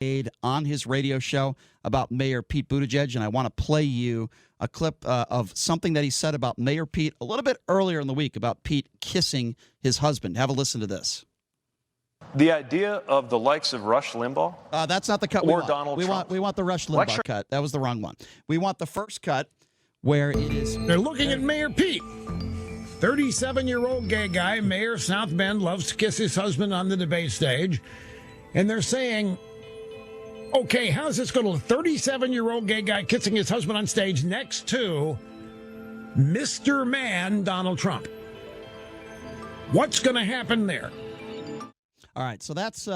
made on his radio show about Mayor Pete Buttigieg, and I want to play you a clip of something that he said about Mayor Pete a little bit earlier in the week about Pete kissing his husband. Have a listen to this. The idea of the likes of Rush Limbaugh, that's not the cut or we want. Donald Trump. We want the Rush Limbaugh cut. That was the wrong one. We want the first cut where it is. They're looking at Mayor Pete. 37-year-old gay guy, Mayor South Bend, loves to kiss his husband on the debate stage. And they're saying, okay, how's this going to look? 37-year-old gay guy kissing his husband on stage next to Mr. Man, Donald Trump. What's going to happen there? All right, so that's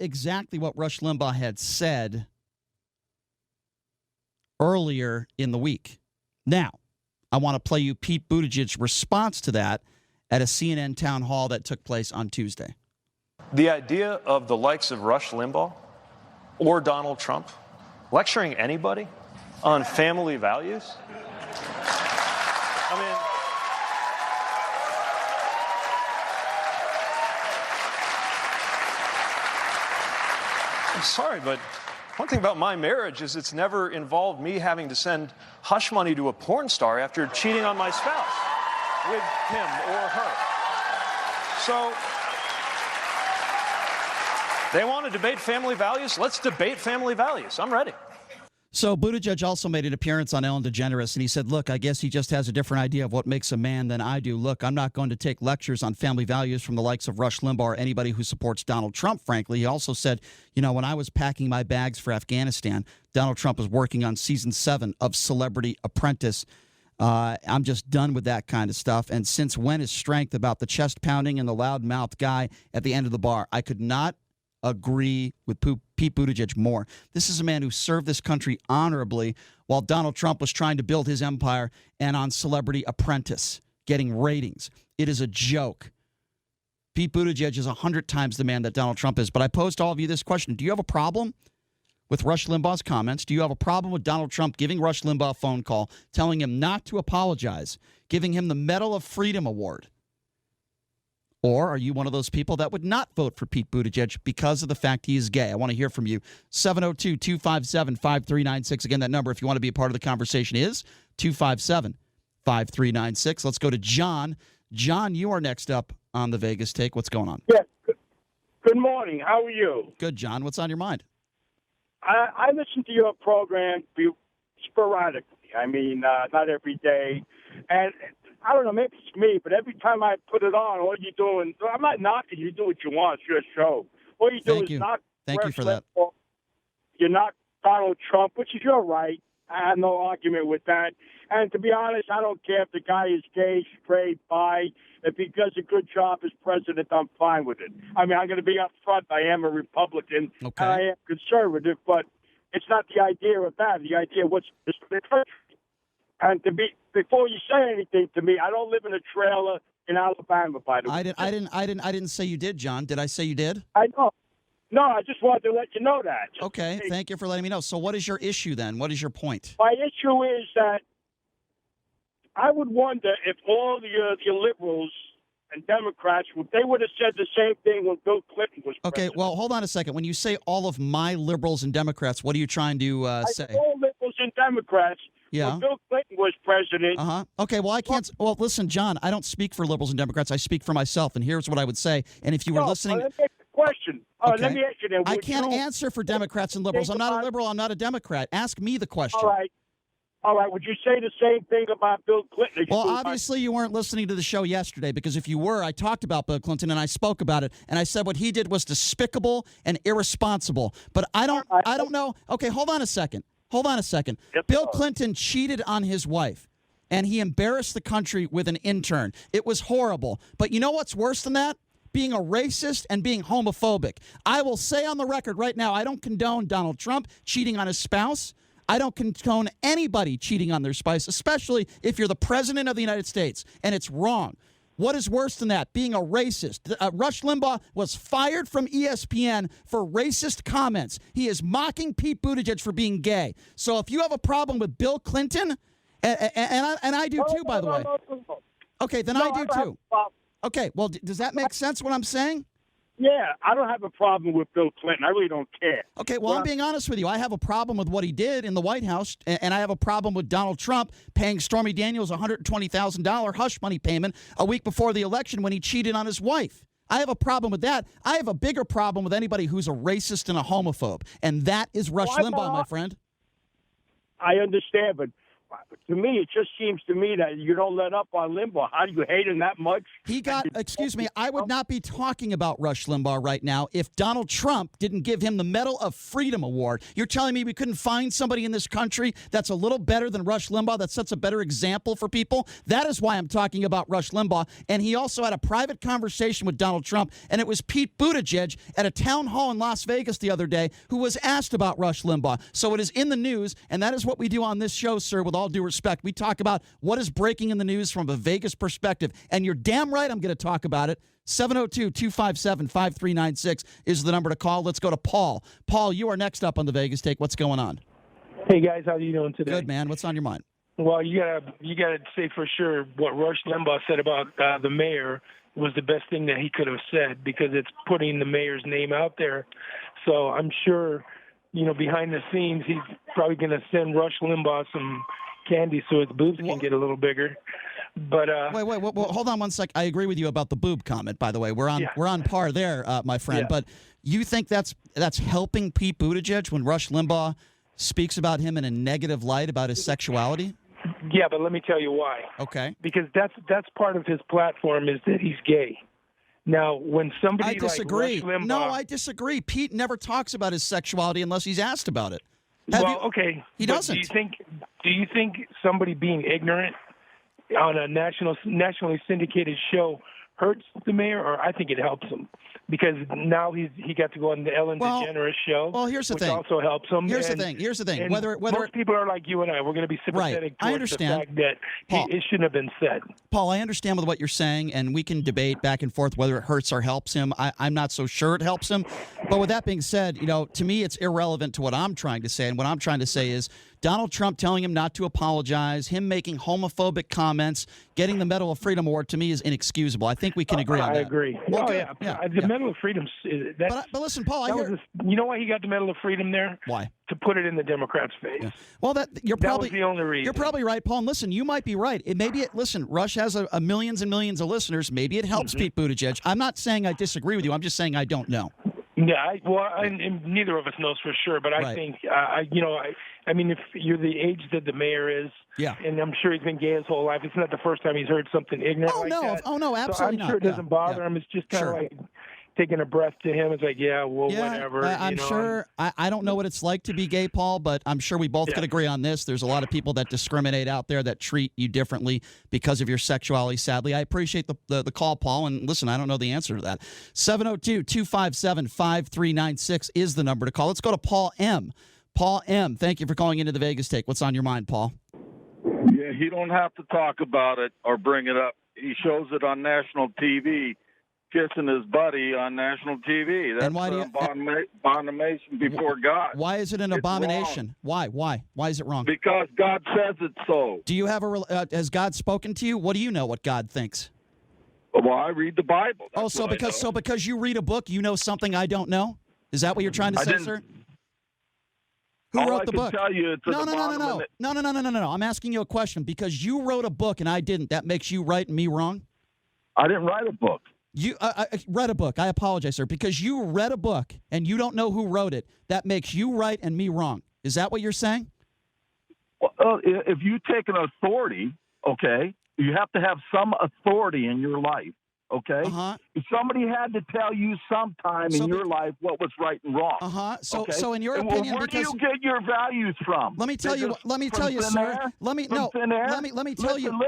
exactly what Rush Limbaugh had said earlier in the week. Now, I want to play you Pete Buttigieg's response to that at a CNN town hall that took place on Tuesday. The idea of the likes of Rush Limbaugh or Donald Trump lecturing anybody on family values? I mean, I'm sorry, but one thing about my marriage is it's never involved me having to send hush money to a porn star after cheating on my spouse with him or her. So, they want to debate family values? Let's debate family values. I'm ready. So Buttigieg also made an appearance on Ellen DeGeneres, and he said, look, I guess he just has a different idea of what makes a man than I do. Look, I'm not going to take lectures on family values from the likes of Rush Limbaugh or anybody who supports Donald Trump, frankly. He also said, you know, when I was packing my bags for Afghanistan, Donald Trump was working on season 7 of Celebrity Apprentice. I'm just done with that kind of stuff. And since when is strength about the chest pounding and the loud-mouthed guy at the end of the bar? I could not agree with Pete Buttigieg more. This is a man who served this country honorably while Donald Trump was trying to build his empire and on Celebrity Apprentice, getting ratings. It is a joke. Pete Buttigieg is 100 times the man that Donald Trump is. But I posed to all of you this question. Do you have a problem with Rush Limbaugh's comments? Do you have a problem with Donald Trump giving Rush Limbaugh a phone call, telling him not to apologize, giving him the Medal of Freedom Award? Or are you one of those people that would not vote for Pete Buttigieg because of the fact he is gay? I want to hear from you. 702-257-5396. Again, that number, if you want to be a part of the conversation, is 257-5396. Let's go to John. John, you are next up on the Vegas Take. What's going on? Yes. Good morning. How are you? Good, John. What's on your mind? I listen to your program sporadically. I mean, not every day. And I don't know, maybe it's me, but every time I put it on, all you're doing, I'm not knocking you, do what you want, it's your show. All you do is knock. Thank you for that. You knock Donald Trump, which is your right. I have no argument with that. And to be honest, I don't care if the guy is gay, straight, bi. If he does a good job as president, I'm fine with it. I mean, I'm going to be up front. I am a Republican. Okay. And I am conservative, but it's not the idea of that. The idea of what's the country. And before you say anything to me, I don't live in a trailer in Alabama, by the way. I didn't say you did, John. Did I say you did? I know. No, I just wanted to let you know that. Okay, thank you for letting me know. So what is your issue then? What is your point? My issue is that I would wonder if all the liberals and Democrats, they would have said the same thing when Bill Clinton was president. Okay, well, hold on a second. When you say all of my liberals and Democrats, what are you trying to say? All liberals and Democrats. Yeah. When Bill Clinton was president. Okay, well, I can't. Well, listen, John, I don't speak for liberals and Democrats. I speak for myself, and here's what I would say. And if you were listening. Let me ask you a question. Okay. Let me ask you then. I can't answer for Democrats and liberals. I'm not a liberal. I'm not a Democrat. Ask me the question. All right. Would you say the same thing about Bill Clinton? Well, obviously you weren't listening to the show yesterday, because if you were, I talked about Bill Clinton and I spoke about it, and I said what he did was despicable and irresponsible. But I don't know. Okay, hold on a second. Yep. Bill Clinton cheated on his wife, and he embarrassed the country with an intern. It was horrible. But you know what's worse than that? Being a racist and being homophobic. I will say on the record right now, I don't condone Donald Trump cheating on his spouse. I don't condone anybody cheating on their spouse, especially if you're the president of the United States, and it's wrong. What is worse than that? Being a racist. Rush Limbaugh was fired from ESPN for racist comments. He is mocking Pete Buttigieg for being gay. So if you have a problem with Bill Clinton, and I do too, by the way. Okay, then I do too. Okay, well, does that make sense what I'm saying? Yeah, I don't have a problem with Bill Clinton. I really don't care. Okay, well, I'm being honest with you. I have a problem with what he did in the White House, and I have a problem with Donald Trump paying Stormy Daniels $120,000 hush money payment a week before the election when he cheated on his wife. I have a problem with that. I have a bigger problem with anybody who's a racist and a homophobe, and that is Rush Limbaugh, my friend. I understand, but to me, it just seems to me that you don't let up on Limbaugh. How do you hate him that much? Excuse me, I would not be talking about Rush Limbaugh right now if Donald Trump didn't give him the Medal of Freedom Award. You're telling me we couldn't find somebody in this country that's a little better than Rush Limbaugh, that sets a better example for people? That is why I'm talking about Rush Limbaugh. And he also had a private conversation with Donald Trump, and it was Pete Buttigieg at a town hall in Las Vegas the other day who was asked about Rush Limbaugh. So it is in the news, and that is what we do on this show, sir, with all due respect. We talk about what is breaking in the news from a Vegas perspective, and you're damn right I'm going to talk about it. 702-257-5396 is the number to call. Let's go to Paul. Paul, you are next up on the Vegas Take. What's going on? Hey guys, how are you doing today? Good, man. What's on your mind? Well, you gotta say for sure what Rush Limbaugh said about the mayor was the best thing that he could have said, because it's putting the mayor's name out there. So I'm sure, behind the scenes, he's probably going to send Rush Limbaugh some candy so his boobs can get a little bigger. But wait, hold on one sec. I agree with you about the boob comment. By the way, we're on par there, my friend. Yeah. But you think that's helping Pete Buttigieg when Rush Limbaugh speaks about him in a negative light about his sexuality? Yeah, but let me tell you why. Okay. Because that's part of his platform, is that he's gay. Now, when somebody I disagree. like Rush Limbaugh, No, I disagree. Pete never talks about his sexuality unless he's asked about it. Okay, he doesn't. Do you think somebody being ignorant on a nationally syndicated show hurts the mayor, or I think it helps him, because now he got to go on the Ellen DeGeneres show. Well, here's the which thing. Also helps him. Here's the thing. And Whether most people are like you and I, we're going to be sympathetic I towards the understand. fact that it shouldn't have been said. Paul, I understand with what you're saying, and we can debate back and forth whether it hurts or helps him. I'm not so sure it helps him. But with that being said, to me it's irrelevant to what I'm trying to say. And what I'm trying to say is Donald Trump telling him not to apologize, him making homophobic comments, getting the Medal of Freedom Award, to me is inexcusable. I think we can agree on that. I agree. Well, the Medal of Freedom. But listen, Paul, you know why he got the Medal of Freedom there? Why? To put it in the Democrats' face. Yeah. Well, that was the only reason. You're probably right, Paul. And listen, you might be right. Listen, Rush has a millions and millions of listeners. Maybe it helps Pete Buttigieg. I'm not saying I disagree with you. I'm just saying I don't know. Yeah, and neither of us knows for sure. But I think, I mean, if you're the age that the mayor is, and I'm sure he's been gay his whole life, it's not the first time he's heard something ignorant like that. Oh, no, absolutely so I'm sure it doesn't bother him. It's just kind of like taking a breath to him. It's like, whatever. I'm sure. I don't know what it's like to be gay, Paul, but I'm sure we both could agree on this. There's a lot of people that discriminate out there that treat you differently because of your sexuality, sadly. I appreciate the call, Paul, and listen, I don't know the answer to that. 702-257-5396 is the number to call. Let's go to Paul M. Paul M., thank you for calling into the Vegas Take. What's on your mind, Paul? Yeah, he don't have to talk about it or bring it up. He shows it on national TV, kissing his buddy on national TV. That's an abomination before God. Why is it an abomination? Why? Why is it wrong? Because God says it so. Do you have has God spoken to you? What do you know what God thinks? Well, I read the Bible. Because you read a book, you know something I don't know? Is that what you're trying to say, sir? Who wrote the book? Tell you No. I'm asking you a question. Because you wrote a book and I didn't, that makes you right and me wrong? I didn't write a book. You read a book. I apologize, sir. Because you read a book and you don't know who wrote it, that makes you right and me wrong. Is that what you're saying? Well, if you take an authority, okay, you have to have some authority in your life. Okay? If somebody had to tell you sometime in your life what was right and wrong. So in your opinion, where do you get your values from? Let me tell you, sir. Let me tell you. You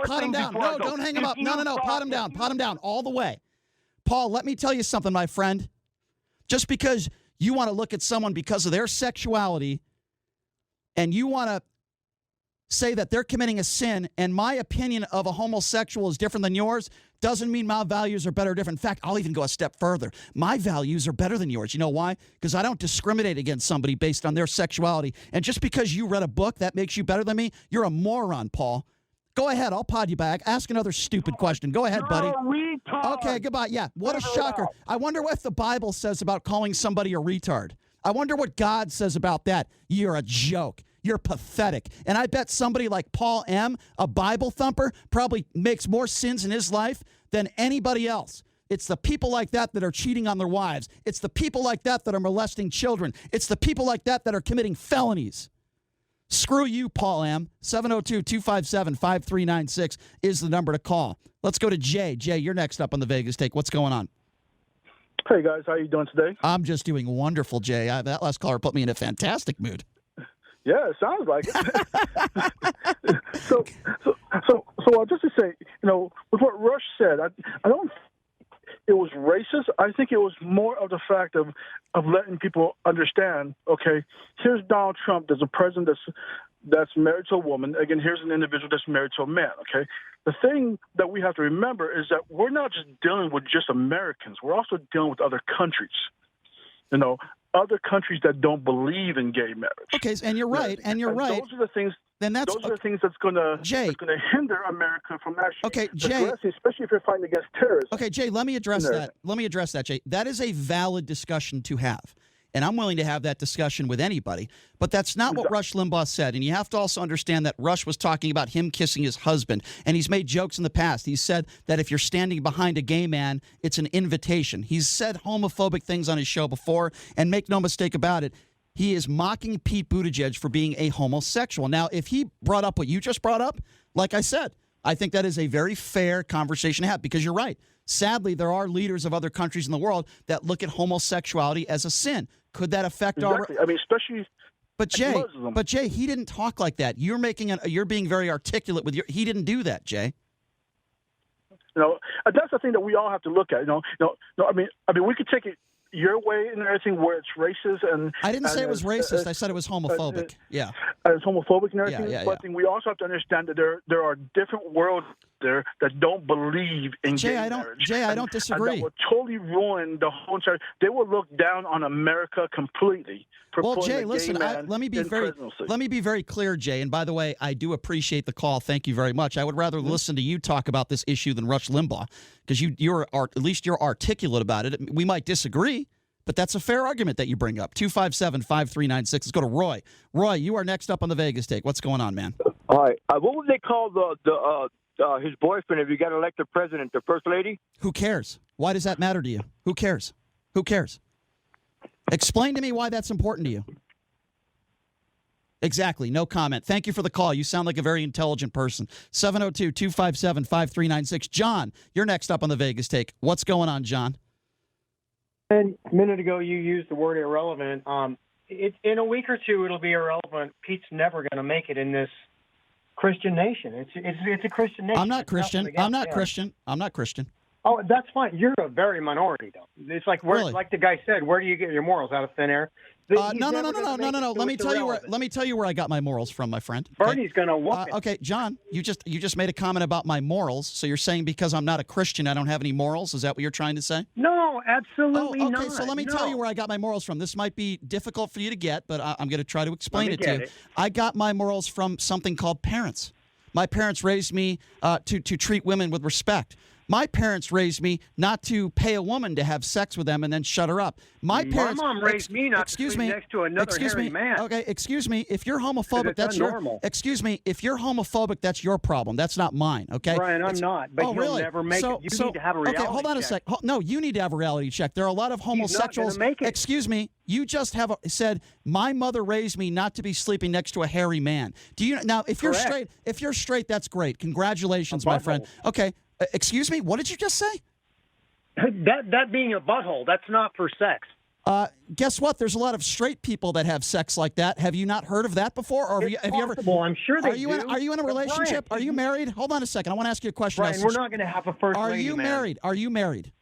pot him down. No, don't hang him up. No, pot him down all the way. Paul, let me tell you something, my friend. Just because you want to look at someone because of their sexuality and you want to say that they're committing a sin and my opinion of a homosexual is different than yours doesn't mean my values are better or different. In fact, I'll even go a step further. My values are better than yours. You know why? Because I don't discriminate against somebody based on their sexuality. And just because you read a book that makes you better than me, you're a moron, Paul. Go ahead. I'll pod you back. Ask another stupid question. Go ahead, buddy. Retard. Okay, goodbye. Yeah, what a shocker. I wonder what the Bible says about calling somebody a retard. I wonder what God says about that. You're a joke. You're pathetic. And I bet somebody like Paul M., a Bible thumper, probably makes more sins in his life than anybody else. It's the people like that that are cheating on their wives. It's the people like that that are molesting children. It's the people like that that are committing felonies. Screw you, Paul M. 702-257-5396 is the number to call. Let's go to Jay. Jay, you're next up on the Vegas Take. What's going on? Hey, guys. How you doing today? I'm just doing wonderful, Jay. That last caller put me in a fantastic mood. Yeah, it sounds like it. so just to say, with what Rush said, I don't think it was racist. I think it was more of the fact of letting people understand, okay, here's Donald Trump. There's a president that's married to a woman. Again, here's an individual that's married to a man, okay? The thing that we have to remember is that we're not just dealing with just Americans. We're also dealing with other countries, other countries that don't believe in gay marriage. Okay, and you're right, and you're right. Those are the things. Those are the things that's going to hinder America from actually addressing, especially if you're fighting against terrorism. Okay, Jay, let me address that. Let me address that, Jay. That is a valid discussion to have, and I'm willing to have that discussion with anybody. But that's not what Rush Limbaugh said, and you have to also understand that Rush was talking about him kissing his husband, and he's made jokes in the past. He said that if you're standing behind a gay man, it's an invitation. He's said homophobic things on his show before, and make no mistake about it, he is mocking Pete Buttigieg for being a homosexual. Now, if he brought up what you just brought up, like I said, I think that is a very fair conversation to have because you're right. Sadly, there are leaders of other countries in the world that look at homosexuality as a sin. Could that affect our... I mean, especially... But Jay, he didn't talk like that. You're being very articulate with your... He didn't do that, Jay. That's the thing that we all have to look at. I mean, we could take it your way and everything where it's racist and I didn't say it was racist. I said it was homophobic. Yeah, it's homophobic and everything. Yeah. But I think we also have to understand that there are different worlds there that don't believe in gay marriage. Jay, I don't disagree. And that will totally ruin the whole entire. They will look down on America completely. Well, Jay, listen. Let me be very clear, Jay. And by the way, I do appreciate the call. Thank you very much. I would rather listen to you talk about this issue than Rush Limbaugh because you're at least you're articulate about it. We might disagree, but that's a fair argument that you bring up. 257-5396. Let's go to Roy. Roy, you are next up on the Vegas Take. What's going on, man? All right. What would they call his boyfriend if he got elected president, the first lady? Who cares? Why does that matter to you? Who cares? Who cares? Explain to me why that's important to you. Exactly. No comment. Thank you for the call. You sound like a very intelligent person. 702-257-5396. John, you're next up on the Vegas Take. What's going on, John? A minute ago, you used the word irrelevant. In a week or two, it'll be irrelevant. Pete's never going to make it in this Christian nation. It's a Christian nation. I'm not Christian. I'm not Christian. Oh, that's fine. You're a very minority, though. It's like really? Like the guy said, where do you get your morals? Out of thin air? No. Let me tell you where I got my morals from, my friend. Okay? Bernie's going to whoop it. Okay, John, you just made a comment about my morals. So you're saying because I'm not a Christian, I don't have any morals? Is that what you're trying to say? No, absolutely not. Okay, so let me tell you where I got my morals from. This might be difficult for you to get, but I'm going to try to explain it to you. I got my morals from something called parents. My parents raised me to treat women with respect. My parents raised me not to pay a woman to have sex with them and then shut her up. My mom raised me not to sleep next to another hairy man. Okay, excuse me. If you're homophobic, that's your. Excuse me. If you're homophobic, that's your problem. That's not mine. Okay. Brian, I'm not. But you'll never make it. You need to have a reality check. Okay, hold on a sec. No, you need to have a reality check. There are a lot of homosexuals. He's not gonna make it. Excuse me. You just said my mother raised me not to be sleeping next to a hairy man. Do you now? If you're straight, that's great. Congratulations, my friend. Okay. Excuse me, what did you just say? That being a butthole, that's not for sex. Guess what? There's a lot of straight people that have sex like that. Have you not heard of that before? Or have you ever? I'm sure they do. Are you in a relationship? Brian, are you married? Hold on a second. I want to ask you a question. Brian, we're not going to have a first lady, Are you married? Are you married?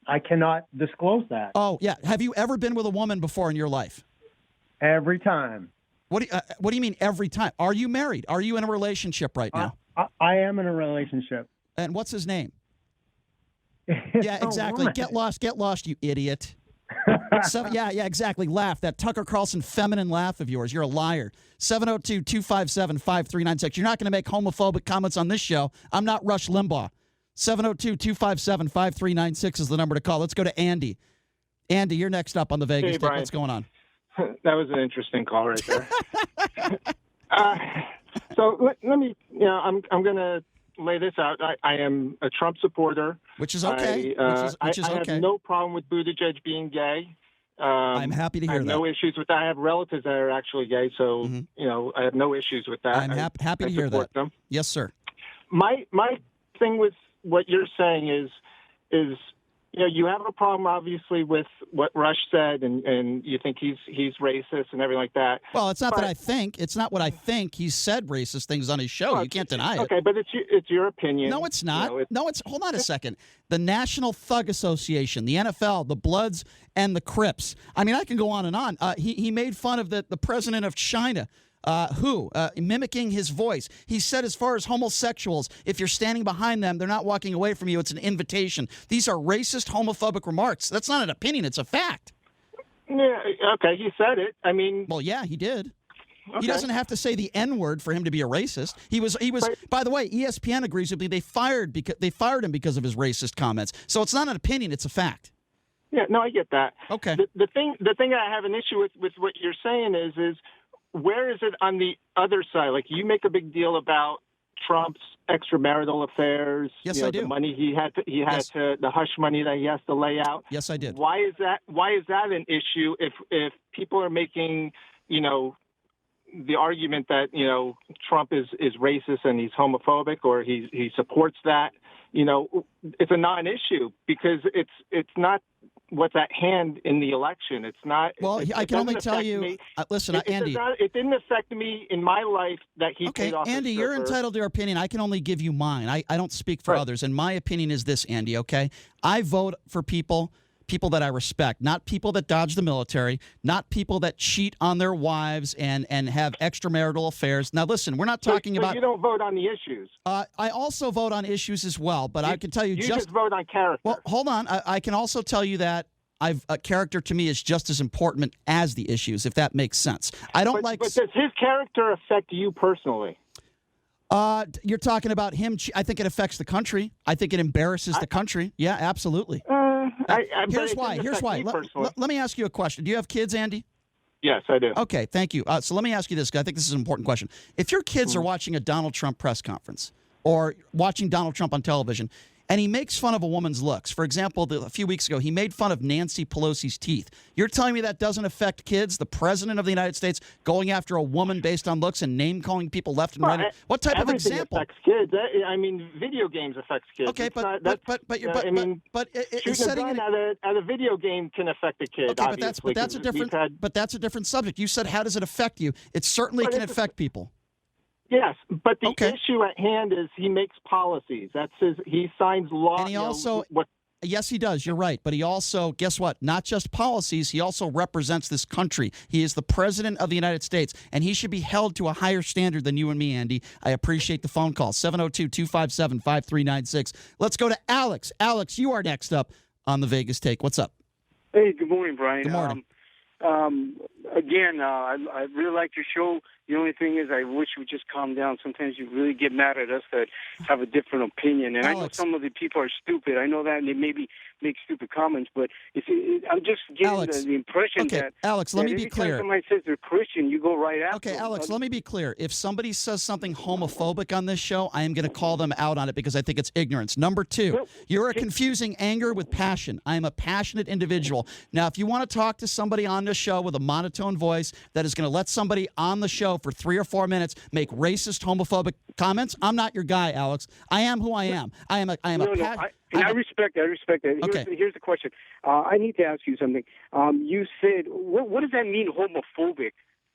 I cannot disclose that. Oh, yeah. Have you ever been with a woman before in your life? Every time. What do you mean every time? Are you married? Are you in a relationship right now? I am in a relationship. And what's his name? Yeah, exactly. Get lost, you idiot. Yeah, exactly. Laugh. That Tucker Carlson feminine laugh of yours. You're a liar. 702-257-5396. You're not going to make homophobic comments on this show. I'm not Rush Limbaugh. 702-257-5396 is the number to call. Let's go to Andy. Andy, you're next up on the Vegas Take. What's going on? That was an interesting call right there. So let me, I'm going to lay this out. I am a Trump supporter. Which is okay. I have no problem with Buttigieg being gay. I'm happy to hear that. I have no issues with that. I have relatives that are actually gay, so, I have no issues with that. I'm happy to hear that. Them. Yes, sir. My thing with what you're saying is you have a problem, obviously, with what Rush said, and you think he's racist and everything like that. Well, it's not that I think. It's not what I think. He said racist things on his show. You can't deny it. Okay, but it's your opinion. No, it's not. Hold on a second. The National Thug Association, the NFL, the Bloods, and the Crips. I mean, I can go on and on. He made fun of the president of China. Mimicking his voice. He said as far as homosexuals, if you're standing behind them, they're not walking away from you. It's an invitation. These are racist, homophobic remarks. That's not an opinion. It's a fact. Yeah, okay, he said it. I mean... Well, yeah, he did. Okay. He doesn't have to say the N-word for him to be a racist. He was. By the way, ESPN agrees with me. They fired him because of his racist comments. So it's not an opinion. It's a fact. Yeah, no, I get that. Okay. The thing I have an issue with what you're saying is where is it on the other side? Like, you make a big deal about Trump's extramarital affairs. Yes, I do. The money he had the hush money that he has to lay out. Yes, I did. Why is that an issue if people are making, the argument that, Trump is racist and he's homophobic or he supports that? It's a non-issue because it's not what's at hand in the election. It's not. Well, I can only tell you. Listen, Andy. It didn't affect me in my life that he paid off. Andy, you're entitled to your opinion. I can only give you mine. I don't speak for others, and my opinion is this, Andy. Okay, I vote for people that I respect, not people that dodge the military, not people that cheat on their wives and have extramarital affairs. Now, listen, we're not talking about. You don't vote on the issues. I also vote on issues as well, but I can tell you just vote on character. Well, hold on. I can also tell you that character to me is just as important as the issues, if that makes sense. But does his character affect you personally? You're talking about him. I think it affects the country. I think it embarrasses the country. Yeah, absolutely. Here's why. Let me ask you a question. Do you have kids, Andy? Yes, I do. Okay, thank you. So let me ask you this, because I think this is an important question. If your kids are watching a Donald Trump press conference or watching Donald Trump on television, and he makes fun of a woman's looks. For example, a few weeks ago, he made fun of Nancy Pelosi's teeth. You're telling me that doesn't affect kids? The president of the United States going after a woman based on looks and name-calling people left and right? What type of example? Affects kids. I mean, video games affects kids. Okay, shooting a gun at a video game can affect a kid. Okay, but that's a different subject. You said, how does it affect you? It certainly can affect people. Yes, but the issue at hand is he makes policies. He signs law. And he also, yes, he does. You're right. But he also, guess what? Not just policies. He also represents this country. He is the president of the United States, and he should be held to a higher standard than you and me, Andy. I appreciate the phone call. 702-257-5396. Let's go to Alex. Alex, you are next up on the Vegas Take. What's up? Hey, good morning, Brian. Good morning. Again, I really like your show. The only thing is I wish we just calm down. Sometimes you really get mad at us that have a different opinion. And Alex, I know some of the people are stupid. I know that, and they maybe make stupid comments. But I'm just getting the impression that... Alex, let me be clear. Every time somebody says they're Christian, you go right after them. Alex, let me be clear. If somebody says something homophobic on this show, I am going to call them out on it because I think it's ignorance. Number two, you're confusing anger with passion. I am a passionate individual. Now, if you want to talk to somebody on this show with a monotone voice that is going to let somebody on the show for 3 or 4 minutes make racist, homophobic comments, I'm not your guy, Alex. I am who I am. I respect that. Here's the question. I need to ask you something. You said, what does that mean, homophobic,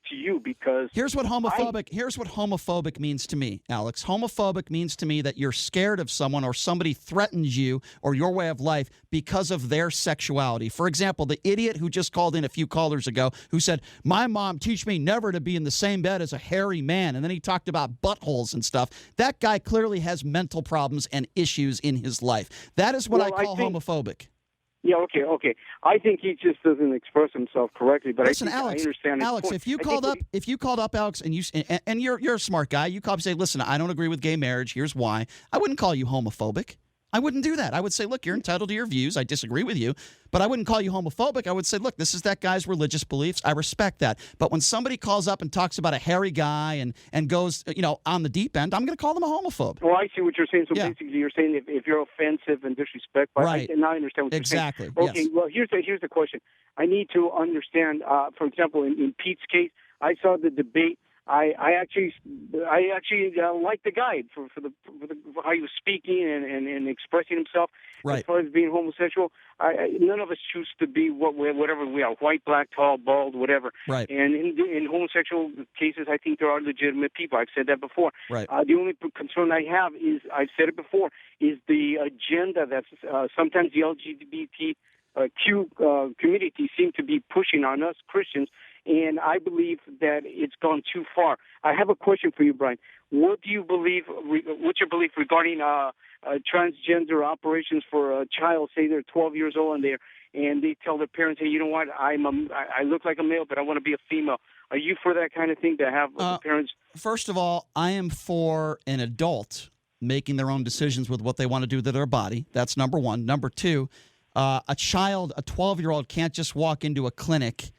to you? Because here's what homophobic means to me, Alex. Homophobic means to me that you're scared of someone or somebody threatens you or your way of life because of their sexuality. For example, the idiot who just called in a few callers ago who said, my mom teach me never to be in the same bed as a hairy man, and then he talked about buttholes and stuff. That guy clearly has mental problems and issues in his life. That is what I call homophobic. Yeah, okay. I think he just doesn't express himself correctly. But listen, I Alex, understand his Alex, point. if you called up, Alex, and you're a smart guy, you call up and say, listen, I don't agree with gay marriage. Here's why. I wouldn't call you homophobic. I wouldn't do that. I would say, look, you're entitled to your views. I disagree with you, but I wouldn't call you homophobic. I would say, look, this is that guy's religious beliefs. I respect that. But when somebody calls up and talks about a hairy guy and goes, on the deep end, I'm going to call them a homophobe. Well, I see what you're saying. So basically, you're saying if you're offensive and disrespectful, right? Now I understand what you're saying. Exactly. Okay. Yes. Well, here's the question. I need to understand. For example, in Pete's case, I saw the debate. I actually liked the guy for how he was speaking and expressing himself. Right. As far as being homosexual, none of us choose to be whatever we are, white, black, tall, bald, whatever. Right. And in homosexual cases, I think there are legitimate people. I've said that before. Right. The only concern I have is, I've said it before, is the agenda that's sometimes the LGBTQ community seem to be pushing on us Christians. And I believe that it's gone too far. I have a question for you, Brian. What do you believe? What's your belief regarding transgender operations for a child? Say they're 12 years old and they tell their parents, "Hey, you know what? I look like a male, but I want to be a female." Are you for that kind of thing to have the parents? First of all, I am for an adult making their own decisions with what they want to do to their body. That's number one. Number two, a 12-year-old can't just walk into a clinic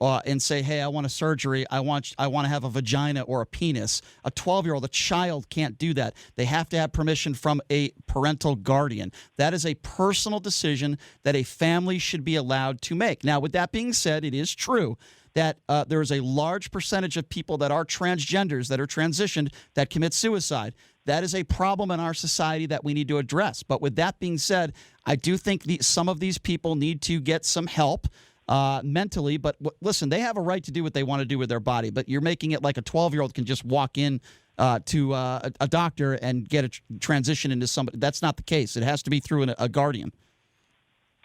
and say, hey, I want a surgery, I want to have a vagina or a penis. A 12-year-old, a child, can't do that. They have to have permission from a parental guardian. That is a personal decision that a family should be allowed to make. Now, with that being said, it is true that there is a large percentage of people that are transgenders, that are transitioned, that commit suicide. That is a problem in our society that we need to address. But with that being said, I do think some of these people need to get some help mentally, but listen, they have a right to do what they want to do with their body, but you're making it like a 12-year-old can just walk in to a doctor and get a transition into somebody. That's not the case. It has to be through a guardian.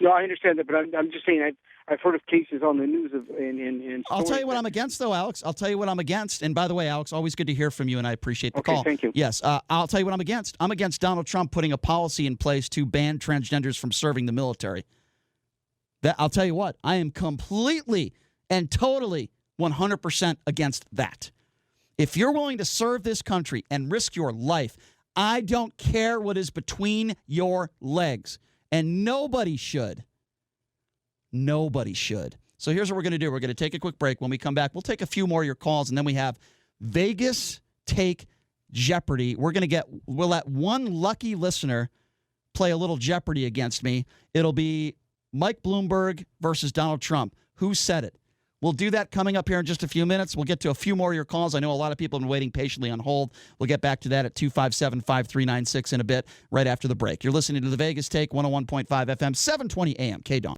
No, I understand that, but I'm just saying I've heard of cases on the news of in I'll tell you what I'm against, though, Alex. I'll tell you what I'm against. And by the way, Alex, always good to hear from you, and I appreciate the call. Thank you. Yes, I'll tell you what I'm against. I'm against Donald Trump putting a policy in place to ban transgenders from serving the military. I'll tell you what, I am completely and totally 100% against that. If you're willing to serve this country and risk your life, I don't care what is between your legs. And nobody should. Nobody should. So here's what we're going to do. We're going to take a quick break. When we come back, we'll take a few more of your calls, and then we have Vegas Take Jeopardy. We'll let one lucky listener play a little Jeopardy against me. It'll be Mike Bloomberg versus Donald Trump. Who said it? We'll do that coming up here in just a few minutes. We'll get to a few more of your calls. I know a lot of people have been waiting patiently on hold. We'll get back to that at 257-5396 in a bit, right after the break. You're listening to the Vegas Take, 101.5 FM, 720 AM, KDON.